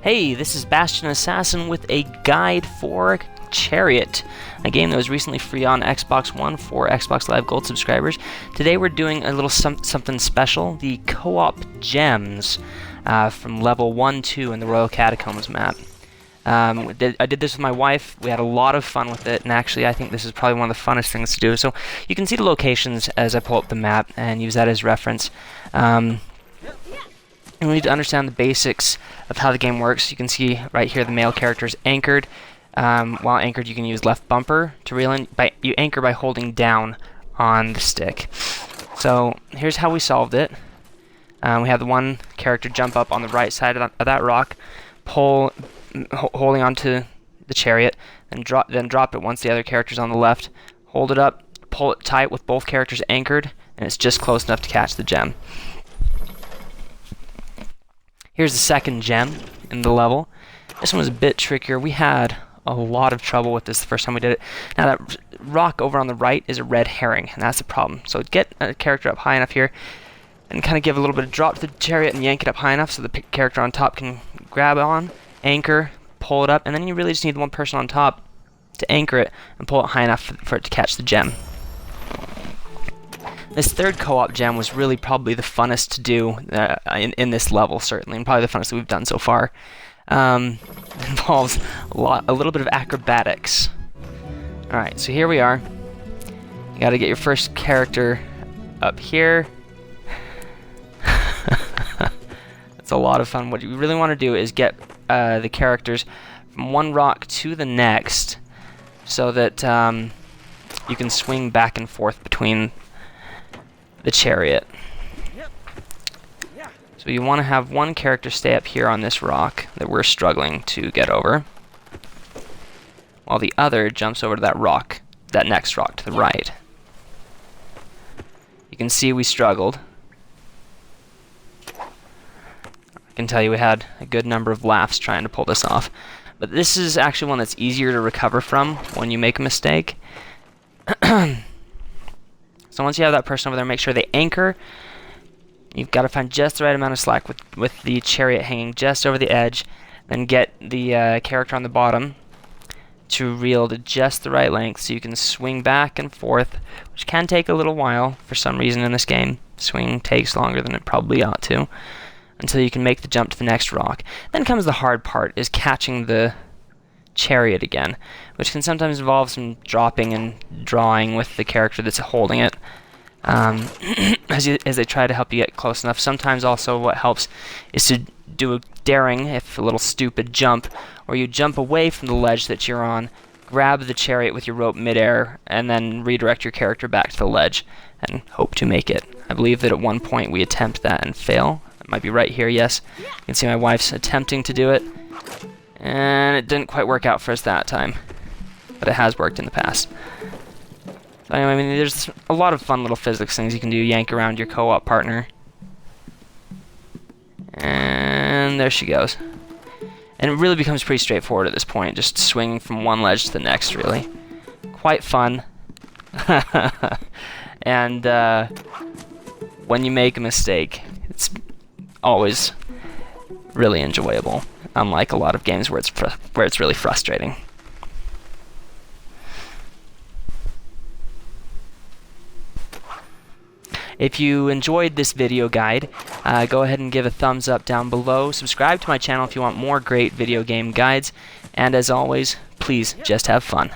Hey, this is Bastion Assassin with a guide for Chariot, a game that was recently free on Xbox One for Xbox Live Gold subscribers. Today we're doing a little something special, the co-op gems from level 1-2 in the Royal Catacombs map. I did this with my wife. We had a lot of fun with it, and actually I think this is probably one of the funnest things to do. So you can see the locations as I pull up the map and use that as reference. And we need to understand the basics of how the game works. You can see right here the male character is anchored. While anchored, you can use left bumper to reel in. You anchor by holding down on the stick. So here's how we solved it. We have the one character jump up on the right side of that rock, holding onto the chariot, and drop it once the other character's on the left. Hold it up, pull it tight with both characters anchored, and it's just close enough to catch the gem. Here's the second gem in the level. This one was a bit trickier. We had a lot of trouble with this the first time we did it. Now that rock over on the right is a red herring, and that's the problem. So get a character up high enough here and kind of give a little bit of drop to the chariot and yank it up high enough so the character on top can grab on, anchor, pull it up, and then you really just need one person on top to anchor it and pull it high enough for it to catch the gem. This third co-op gem was really probably the funnest to do in this level, certainly, and probably the funnest that we've done so far. It involves a little bit of acrobatics. Alright, so here we are. You gotta get your first character up here. It's a lot of fun. What you really want to do is get the characters from one rock to the next so that you can swing back and forth between the chariot. So you want to have one character stay up here on this rock that we're struggling to get over, while the other jumps over to that rock, that next rock to the right. You can see we struggled. I can tell you we had a good number of laughs trying to pull this off. But this is actually one that's easier to recover from when you make a mistake. So once you have that person over there, make sure they anchor. You've got to find just the right amount of slack with the chariot hanging just over the edge. Then get the character on the bottom to reel to just the right length so you can swing back and forth, which can take a little while for some reason in this game. Swing takes longer than it probably ought to, until you can make the jump to the next rock. Then comes the hard part, is catching the chariot again, which can sometimes involve some dropping and drawing with the character that's holding it as they try to help you get close enough. Sometimes also what helps is to do a daring, if a little stupid, jump, or you jump away from the ledge that you're on, grab the chariot with your rope midair, and then redirect your character back to the ledge and hope to make it. I believe that at one point we attempt that and fail. It might be right here, yes. You can see my wife's attempting to do it, and it didn't quite work out for us that time, but it has worked in the past. So anyway, I mean, there's a lot of fun little physics things you can do. Yank around your co-op partner, and there she goes. And it really becomes pretty straightforward at this point, just swinging from one ledge to the next, really. Quite fun. And when you make a mistake, it's always really enjoyable, unlike a lot of games where it's really frustrating. If you enjoyed this video guide, go ahead and give a thumbs up down below. Subscribe to my channel if you want more great video game guides. And as always, please just have fun.